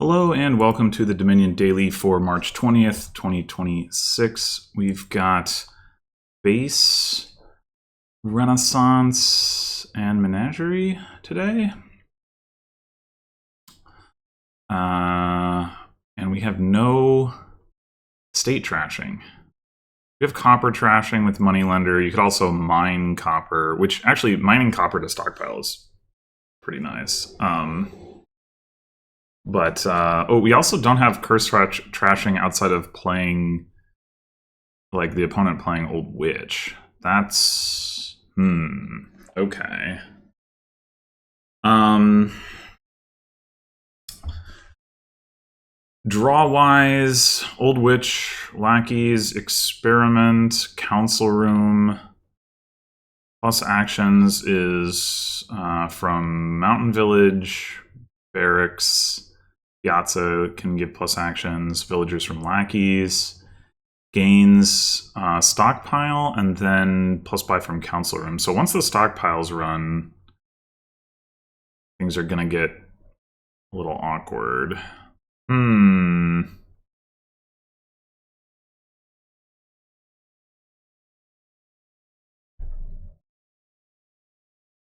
Hello and welcome to the Dominion Daily for March 20th, 2026. We've got Base, Renaissance, and Menagerie today. And we have no state trashing. We have copper trashing with Moneylender. You could also mine copper, which actually mining copper to stockpile is pretty nice. But we also don't have curse trashing outside of playing, like, the opponent playing Old Witch. That's okay. Draw wise, Old Witch, Lackeys, Experiment, Council Room. Plus actions is from Mountain Village, Barracks. Piazza can give plus actions, villagers from Lackeys, gains stockpile, and then plus buy from Council Room. So once the stockpiles run, things are going to get a little awkward.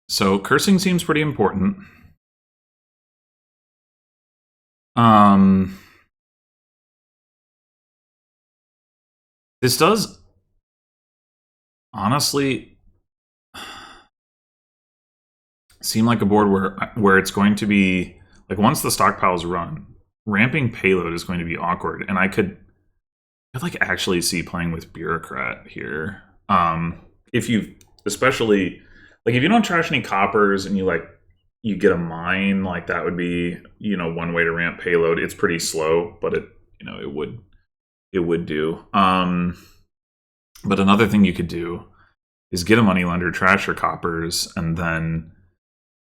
So cursing seems pretty important. This does honestly seem like a board where it's going to be, like, once the stockpiles run, ramping payload is going to be awkward, and I'd like actually see playing with Bureaucrat here. If you, especially, like, if you don't trash any coppers and you get a mine, like, that would be, one way to ramp payload. It's pretty slow, but it would do. But another thing you could do is get a Moneylender, trash your coppers, and then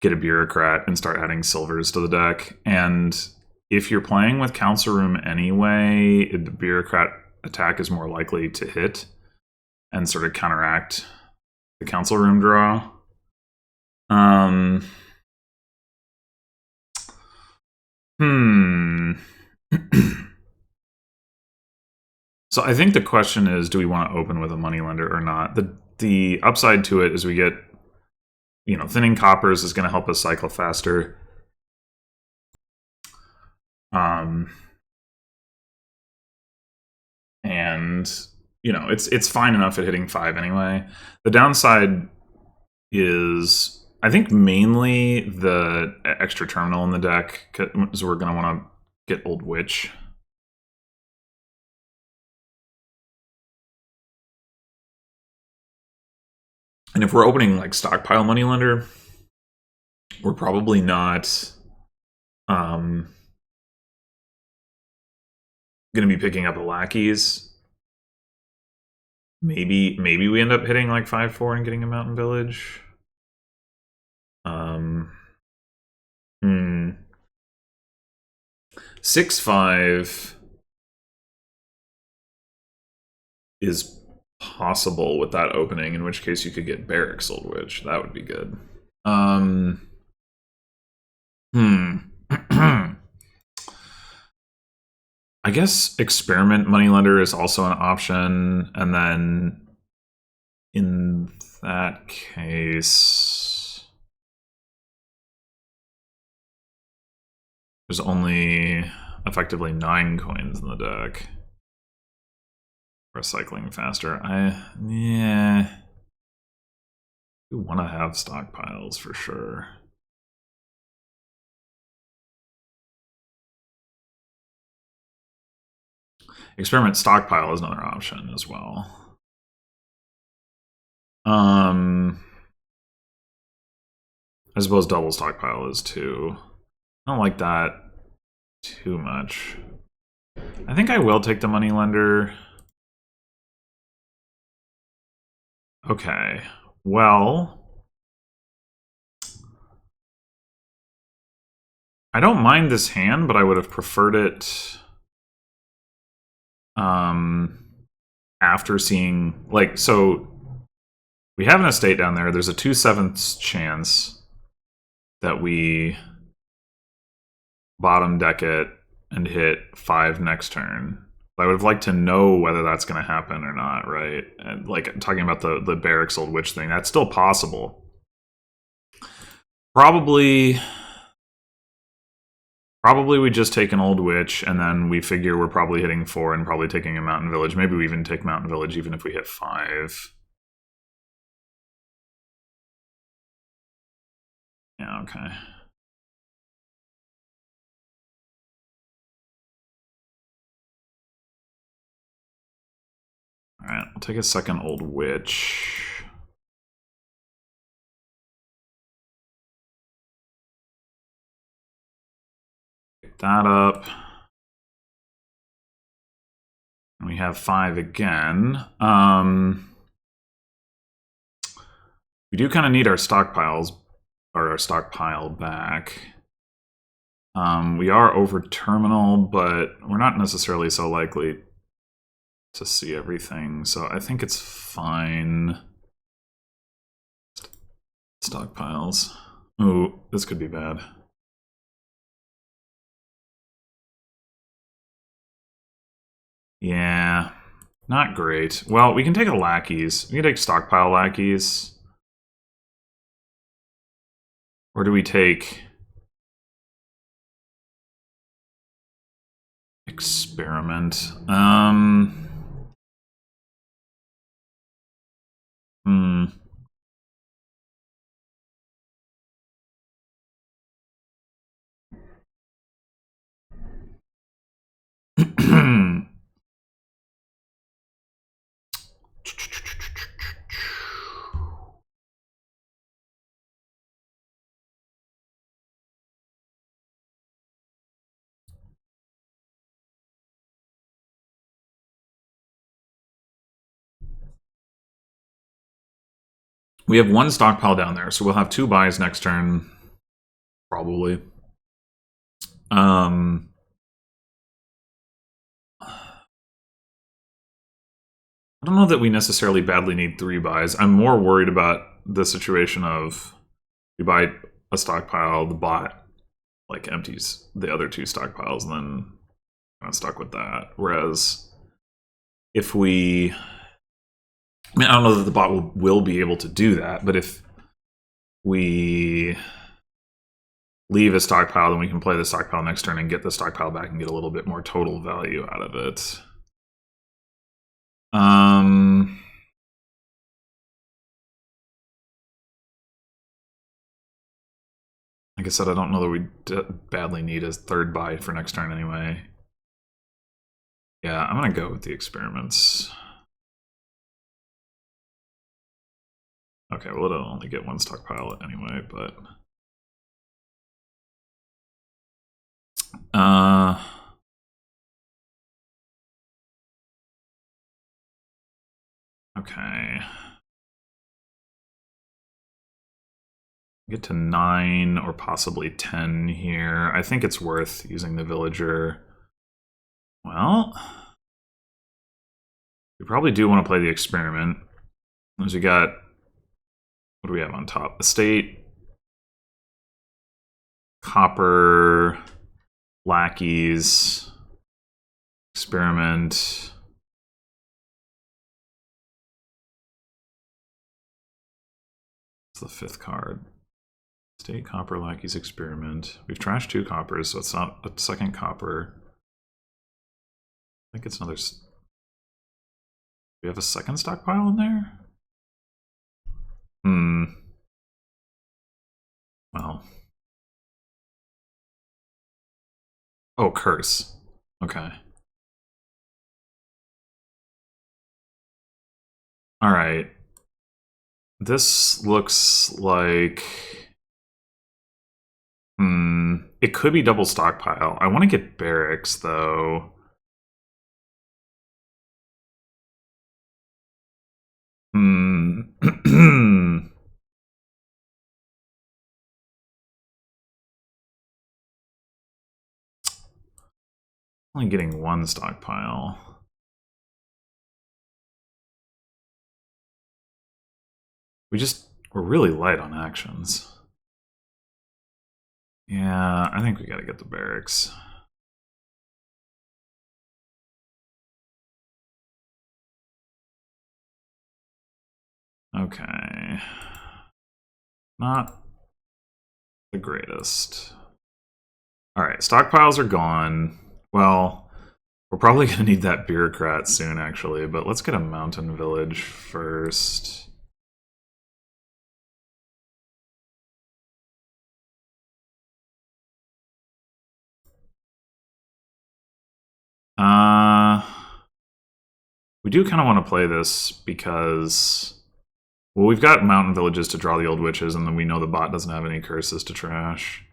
get a Bureaucrat and start adding silvers to the deck. And if you're playing with Council Room anyway, the Bureaucrat attack is more likely to hit and sort of counteract the Council Room draw. So I think the question is, do we want to open with a Moneylender or not? The upside to it is we get, thinning coppers is going to help us cycle faster. And, it's fine enough at hitting 5 anyway. The downside is, I think, mainly the extra terminal in the deck, because we're going to want to get Old Witch. And if we're opening, like, stockpile Moneylender, we're probably not going to be picking up the Lackeys. Maybe we end up hitting like 5-4 and getting a Mountain Village. 6-5 is possible with that opening, in which case you could get Barracks Old Witch. That would be good. I guess Experiment Moneylender is also an option, and then in that case, there's only effectively 9 coins in the deck. Recycling faster. We want to have stockpiles for sure. Experiment stockpile is another option as well. I suppose double stockpile is too. I don't like that too much. I think I will take the Moneylender. Okay, well, I don't mind this hand, but I would have preferred it after seeing, like, so we have an estate down there. There's a 2/7 chance that we bottom deck it and hit 5 next turn. I would have liked to know whether that's going to happen or not, right? And like talking about the Barracks Old Witch thing, that's still possible. Probably we just take an Old Witch, and then we figure we're probably hitting 4 and probably taking a Mountain Village. Maybe we even take Mountain Village even if we hit 5. Yeah, okay. Alright, I'll take a second Old Witch. Pick that up. And we have 5 again. We do kind of need our stockpiles, or our stockpile back. We are over terminal, but we're not necessarily so likely to see everything, so I think it's fine. Stockpiles. Ooh, this could be bad. Yeah, not great. Well, we can take a lackeys. We can take stockpile lackeys. Or do we take experiment? We have 1 stockpile down there, so we'll have 2 buys next turn, probably. I don't know that we necessarily badly need 3 buys. I'm more worried about the situation of we buy a stockpile, the bot like empties the other 2 stockpiles, and then kind of stuck with that. Whereas if we, I mean, I don't know that the bot will be able to do that, but if we leave a stockpile, then we can play the stockpile next turn and get the stockpile back and get a little bit more total value out of it. Like I said, I don't know that we badly need a 3rd buy for next turn anyway. Yeah, I'm gonna go with the experiments. Okay, well, it'll only get 1 stockpile anyway, but okay. Get to 9 or possibly 10 here. I think it's worth using the villager. Well, we probably do want to play the experiment. As we got, what do we have on top? Estate, copper, lackeys, experiment. It's the 5th card. Estate, copper, lackeys, experiment. We've trashed 2 coppers, so it's not a 2nd copper. I think it's another. We have a 2nd stockpile in there? Well. Oh, curse. Okay. Alright. This looks like... It could be double stockpile. I want to get barracks, though. Only getting 1 stockpile. We're really light on actions. Yeah, I think we gotta get the barracks. Okay. Not the greatest. Alright, stockpiles are gone. Well, we're probably going to need that bureaucrat soon, actually, but let's get a mountain village first. We do kind of want to play this because, well, we've got mountain villages to draw the old witches, and then we know the bot doesn't have any curses to trash.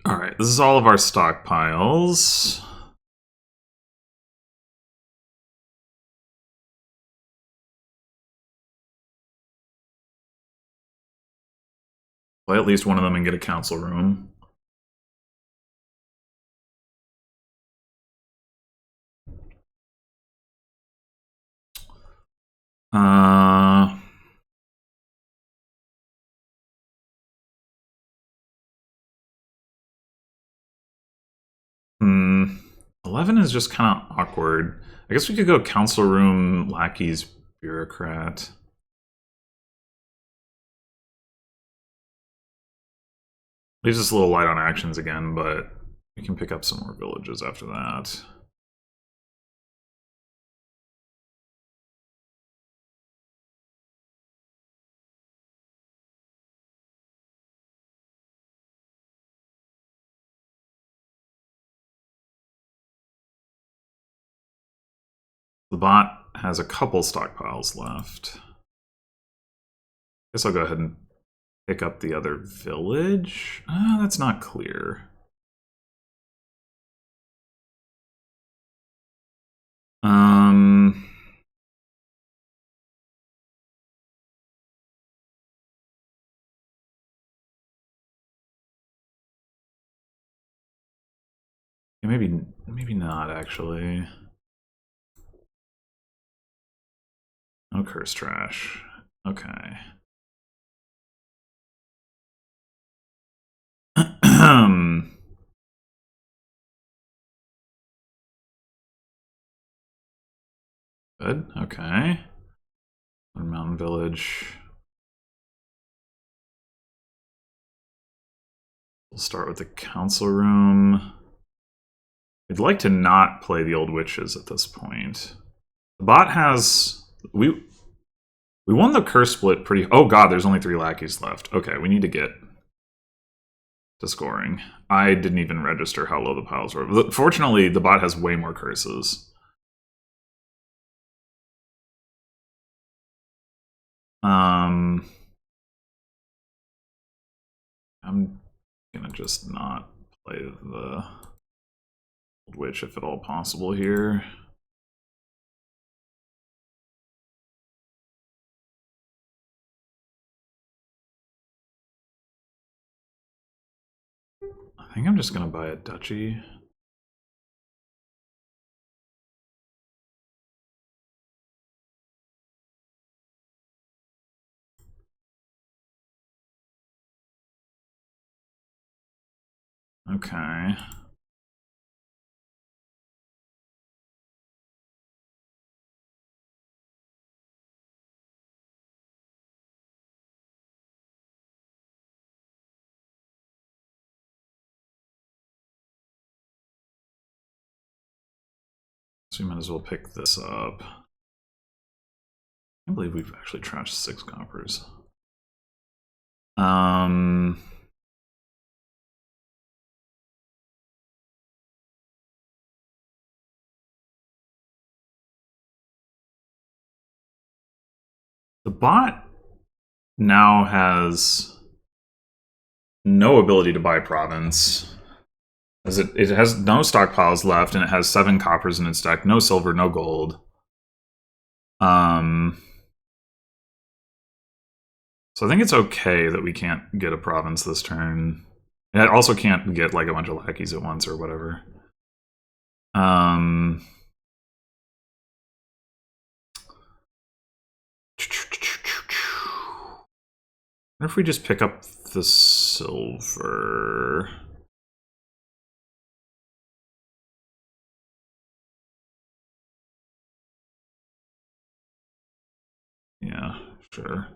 Alright, this is all of our stockpiles. Play at least one of them and get a council room. Uh... 11 is just kind of awkward. I guess we could go council room, lackeys, bureaucrat. Leaves us a little light on actions again, but we can pick up some more villages after that. The bot has a couple stockpiles left. Guess I'll go ahead and pick up the other village. That's not clear. Yeah, maybe not actually. No curse trash. Okay. Good. Okay. Mountain village. We'll start with the council room. We'd like to not play the old witches at this point. The bot has... We won the curse split pretty... Oh god, there's only 3 lackeys left. Okay, we need to get to scoring. I didn't even register how low the piles were. Fortunately, the bot has way more curses. I'm gonna just not play the old witch if at all possible here. I think I'm just gonna buy a duchy. Okay. So we might as well pick this up. I can't believe we've actually trashed 6 coppers. The bot now has no ability to buy province. As it has no stockpiles left, and it has 7 coppers in its deck. No silver, no gold. So I think it's okay that we can't get a province this turn. And it also can't get like a bunch of lackeys at once or whatever. What if we just pick up the silver? sure.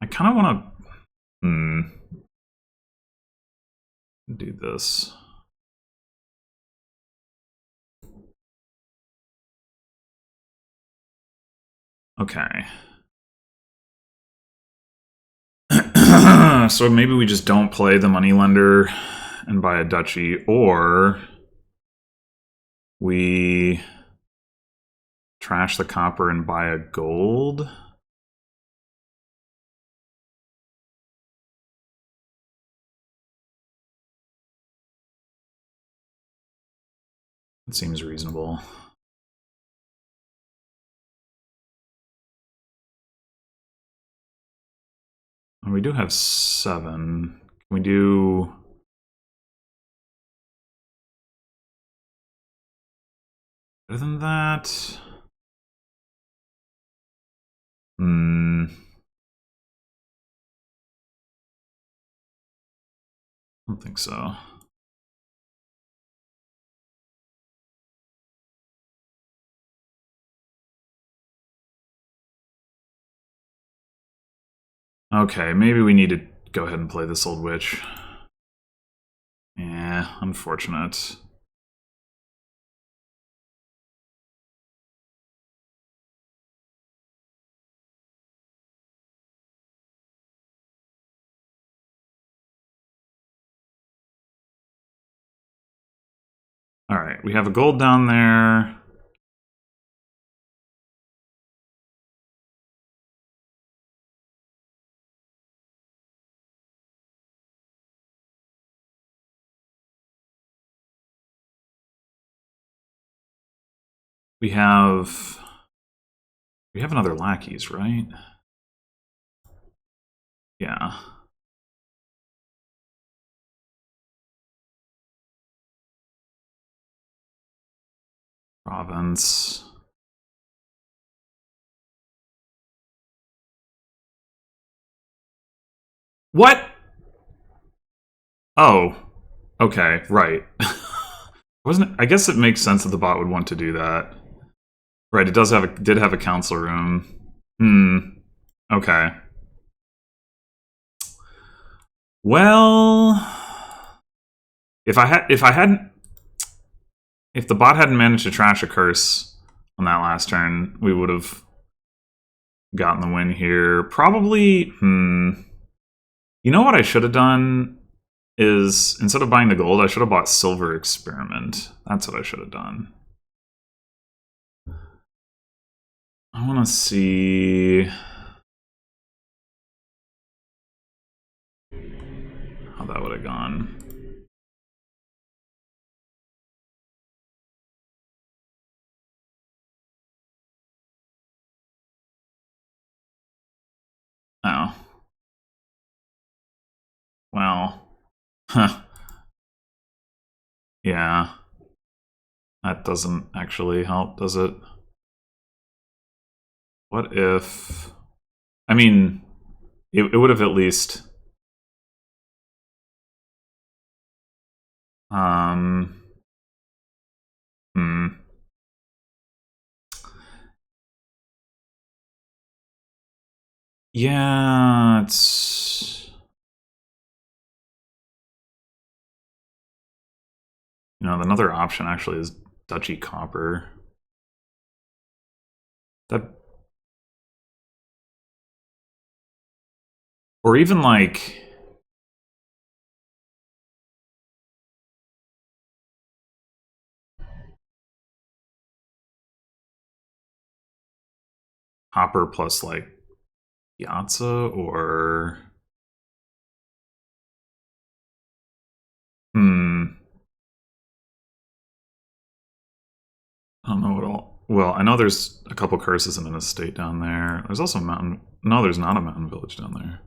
I kind of want to do this. Okay. So maybe we just don't play the moneylender and buy a duchy, or we trash the copper and buy a gold. It seems reasonable. And we do have 7. Can we do... Other than that... I don't think so. Okay, maybe we need to go ahead and play this old witch. Yeah, unfortunate. Alright, we have a gold down there. We have another lackeys, right? Yeah. Province. What? Oh. Okay, right. Wasn't it? I guess it makes sense that the bot would want to do that. Right, it did have a council room. Okay. Well, if the bot hadn't managed to trash a curse on that last turn, we would have gotten the win here. Probably, You know what I should have done is, instead of buying the gold, I should have bought Silver Experiment. That's what I should have done. I want to see how that would have gone. Oh. Well. Huh. Yeah. That doesn't actually help, does it? What if... I mean, it would have at least... Yeah, it's... You know, another option actually is Duchy Copper. That... Or even like... Copper plus like Piazza, or... I don't know what all... Well, I know there's a couple curses in an estate down there. There's also a mountain... No, there's not a mountain village down there.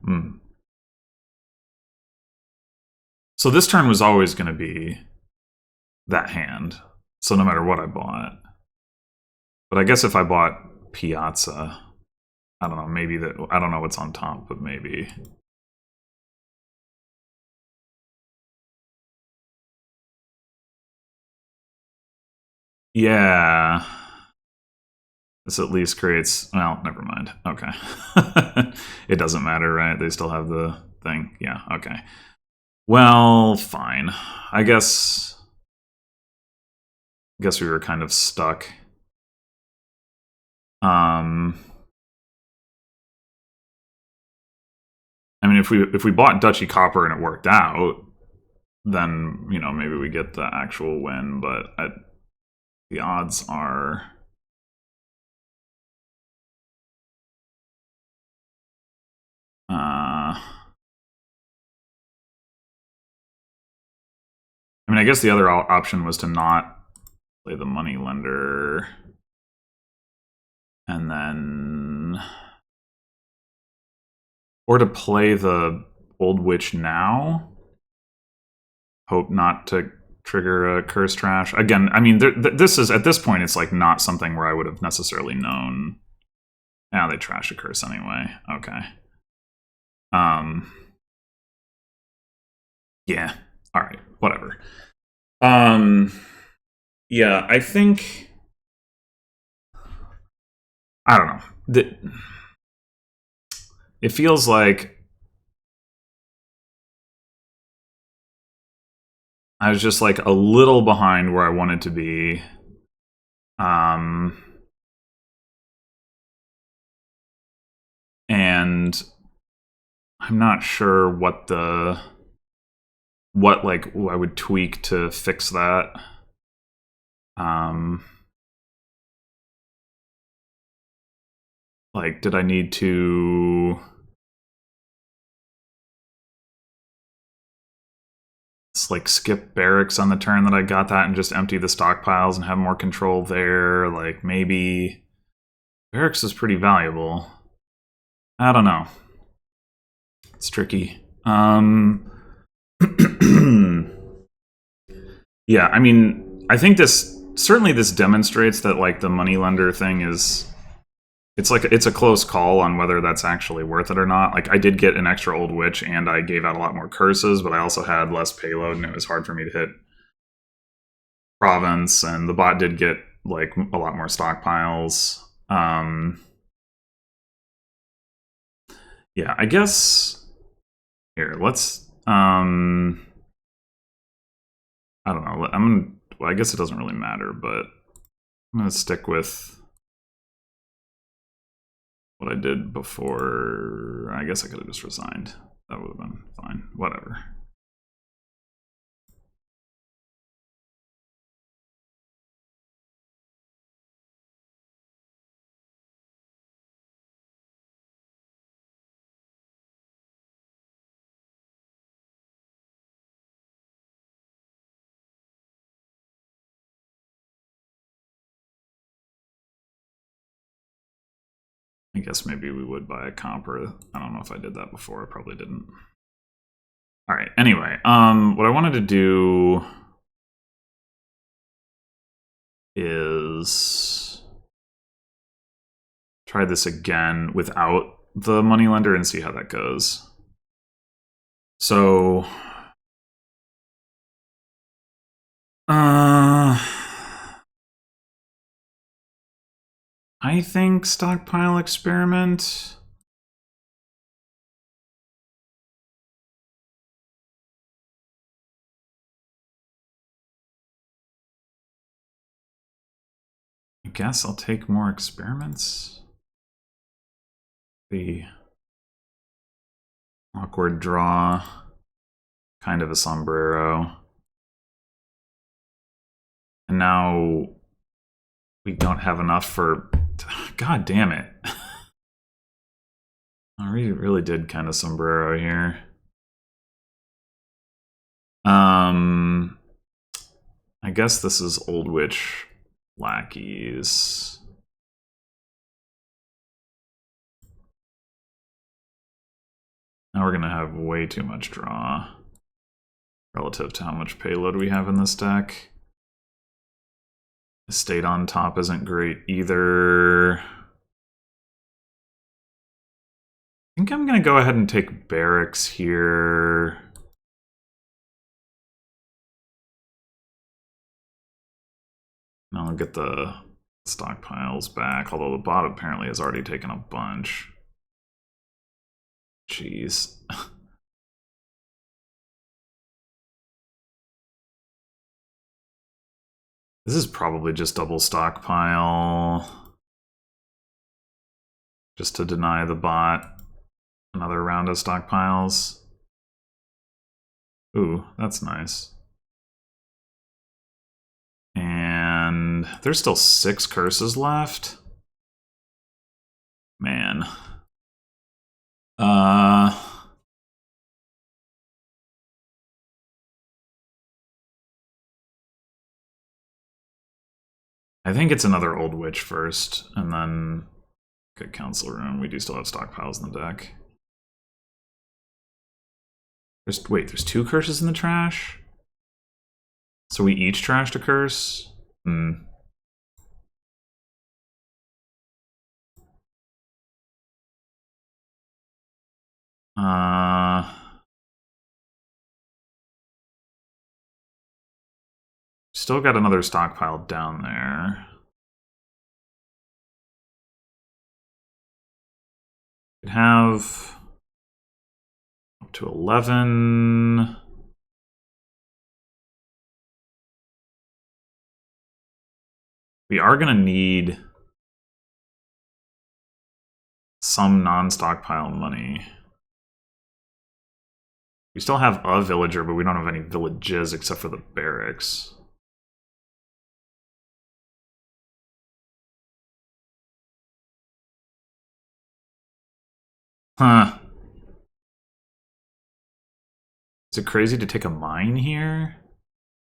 So this turn was always going to be that hand. So no matter what I bought. But I guess if I bought Piazza... I don't know, maybe that... I don't know what's on top, but maybe... Yeah. This at least creates... Well, never mind. Okay. It doesn't matter, right? They still have the thing. Yeah, okay. Well, fine. I guess we were kind of stuck. I mean, if we bought Duchy Copper and it worked out, then, you know, maybe we get the actual win, but the odds are... I mean, I guess the other option was to not play the money lender. And then... Or to play the Old Witch now. Hope not to trigger a Curse Trash. Again, I mean, this is, at this point, it's like not something where I would have necessarily known. Yeah, they trash a curse anyway. Okay. Yeah. All right. Whatever. Yeah, I think... I don't know. It feels like I was just like a little behind where I wanted to be. And I'm not sure what like I would tweak to fix that. Like, did I need to like skip barracks on the turn that I got that and just empty the stockpiles and have more control there? Like, maybe barracks is pretty valuable. I don't know. It's tricky. Yeah, I mean, I think this demonstrates that like the moneylender thing is... It's a close call on whether that's actually worth it or not. Like, I did get an extra Old Witch, and I gave out a lot more curses, but I also had less payload, and it was hard for me to hit province, and the bot did get, like, a lot more stockpiles. Yeah, I guess... Here, let's... I don't know. Well, I guess it doesn't really matter, but I'm going to stick with what I did before. I guess I could have just resigned. That would have been fine. Whatever. I guess maybe we would buy a comper. I don't know if I did that before. I probably didn't. All right. Anyway, what I wanted to do is try this again without the moneylender and see how that goes. So, I think stockpile experiment. I guess I'll take more experiments. The awkward draw, kind of a sombrero. And now we don't have enough for... God damn it. I really did kind of sombrero here. I guess this is Old Witch lackeys. Now we're gonna have way too much draw relative to how much payload we have in this deck. Estate on top isn't great either. I think I'm gonna go ahead and take barracks here. I'll get the Stockpiles back, although the bot apparently has already taken a bunch. Jeez. This is probably just double stockpile. Just to deny the bot another round of stockpiles. Ooh, that's nice. And there's still 6 curses left. Man. I think it's another Old Witch first, and then good Council Room. We do still have stockpiles in the deck. Wait, there's 2 curses in the trash? So we each trashed a curse? Hmm. Still got another stockpile down there. Could have up to 11. We are going to need some non-stockpile money. We still have a villager, but we don't have any villages except for the barracks. Huh. Is it crazy to take a mine here?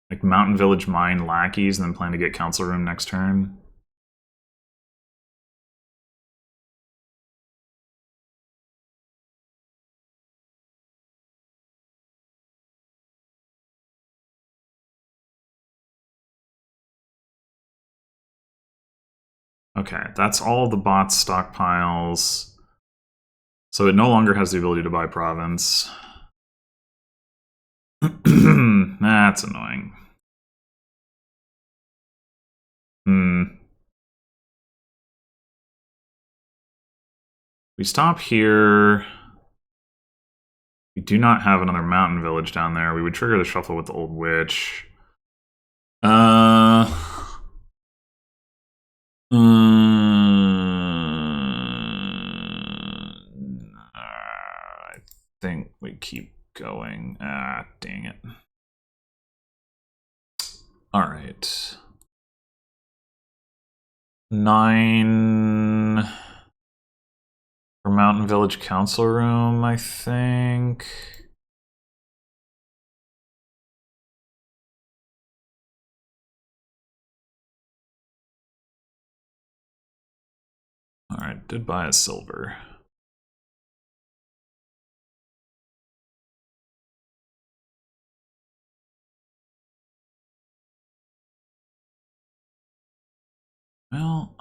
Like Mountain Village mine lackeys and then plan to get Council Room next turn? Okay, that's all the bots' stockpiles. So it no longer has the ability to buy province. That's annoying. We stop here. We do not have another mountain village down there. We would trigger the shuffle with the Old Witch. I think we keep going. Ah, dang it. All right. 9 for Mountain Village Council Room, I think. All right, did buy a silver. Well,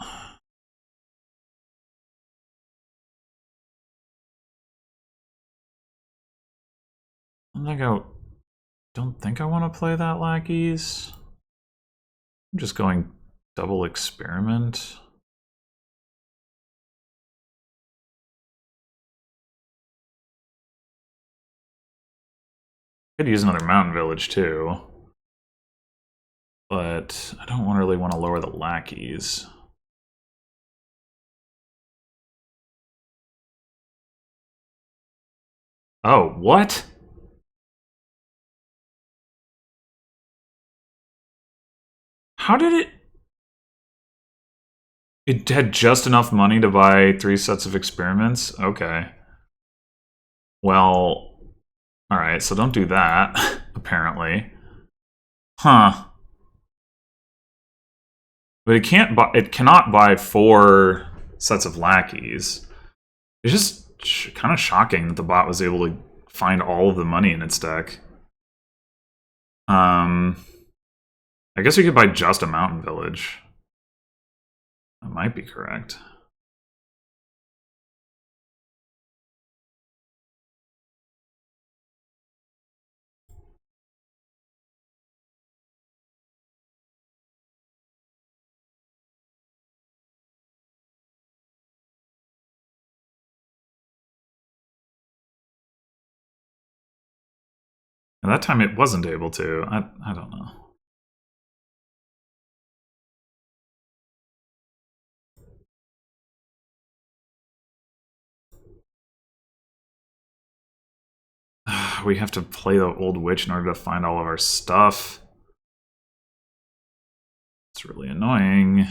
don't think I want to play that lackeys. I'm just going double experiment. Could use another mountain village too, but I don't really want to lower the lackeys. Oh, what? How did it? It had just enough money to buy 3 sets of experiments? Okay. Well, alright, so don't do that, apparently. Huh. But it cannot buy 4 sets of lackeys. It's just kind of shocking that the bot was able to find all of the money in its deck. I guess we could buy just a mountain village. That might be correct. And that time it wasn't able to. I don't know. We have to play the old witch in order to find all of our stuff. It's really annoying.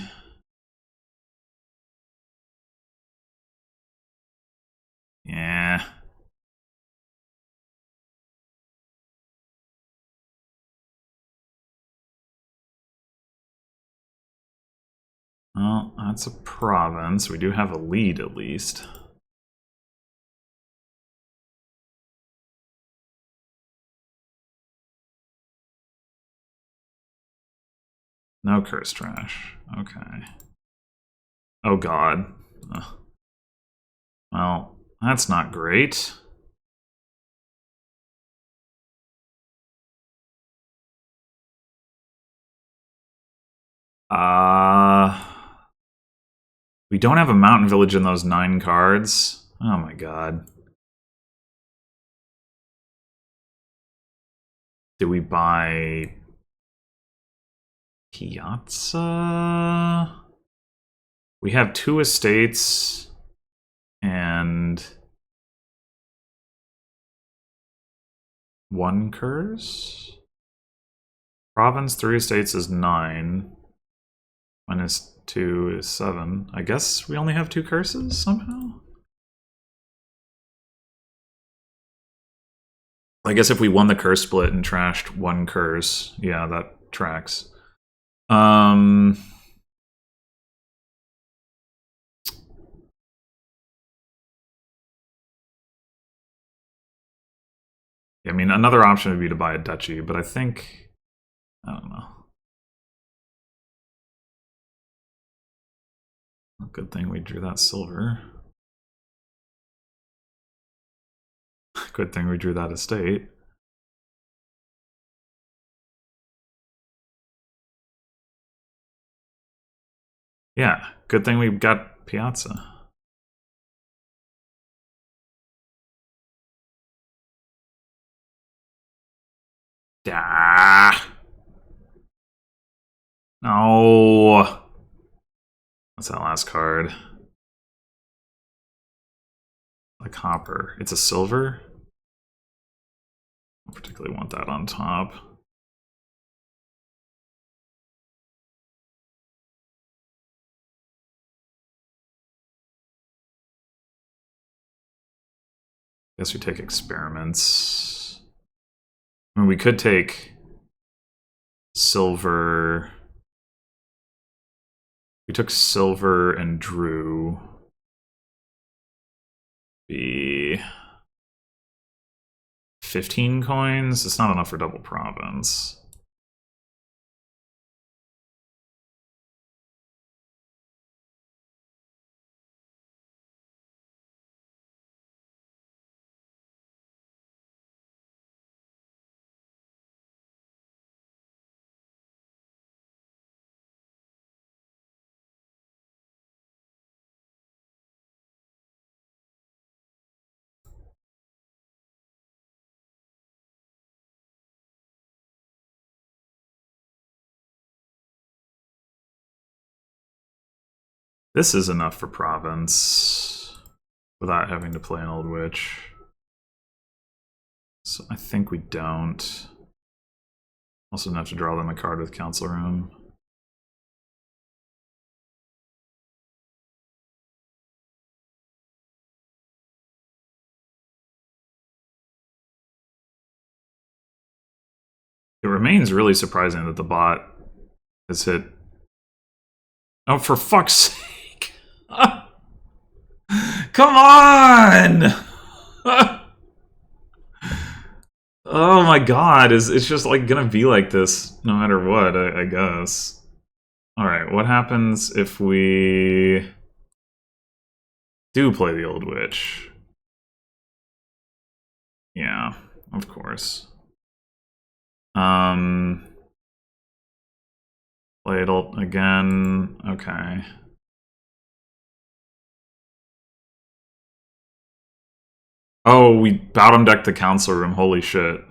Yeah. Well, that's a province. We do have a lead, at least. No curse trash. Okay. Oh, God. Ugh. Well, that's not great. We don't have a mountain village in those 9 cards. Oh my god. Do we buy Piazza? We have 2 estates and 1 curse? Province, 3 estates is 9. Minus 2 is 7. I guess we only have 2 curses somehow? I guess if we won the curse split and trashed 1 curse, yeah, that tracks. I mean, another option would be to buy a duchy, but I think... I don't know. Good thing we drew that silver. Good thing we drew that estate. Yeah, good thing we got Piazza. Ah. No. What's that last card? A copper. It's a silver? I don't particularly want that on top. Guess we take experiments. I mean, we could take silver. We took silver and drew. Be 15 coins? It's not enough for double province. This is enough for province without having to play an old witch. So I think we don't. Also have to draw them a card with council room. It remains really surprising that the bot has hit... Oh, for fuck's sake! Come on! Oh my god, it's just like gonna be like this no matter what, I guess. Alright, what happens if we do play the old witch? Yeah, of course. Play it again. Okay. Oh, we bottom decked the council room. Holy shit.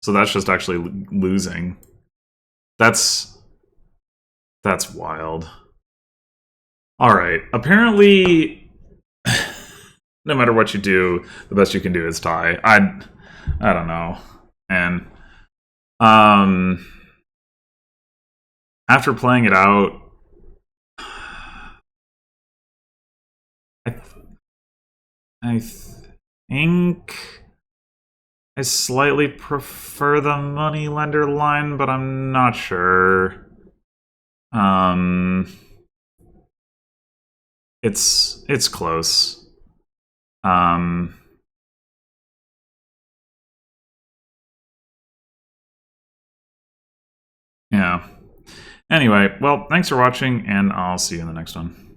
So that's just actually losing. That's wild. All right. Apparently, no matter what you do, the best you can do is tie. I don't know. And after playing it out, I think I slightly prefer the moneylender line, but I'm not sure. It's close. Yeah. Anyway, well, thanks for watching, and I'll see you in the next one.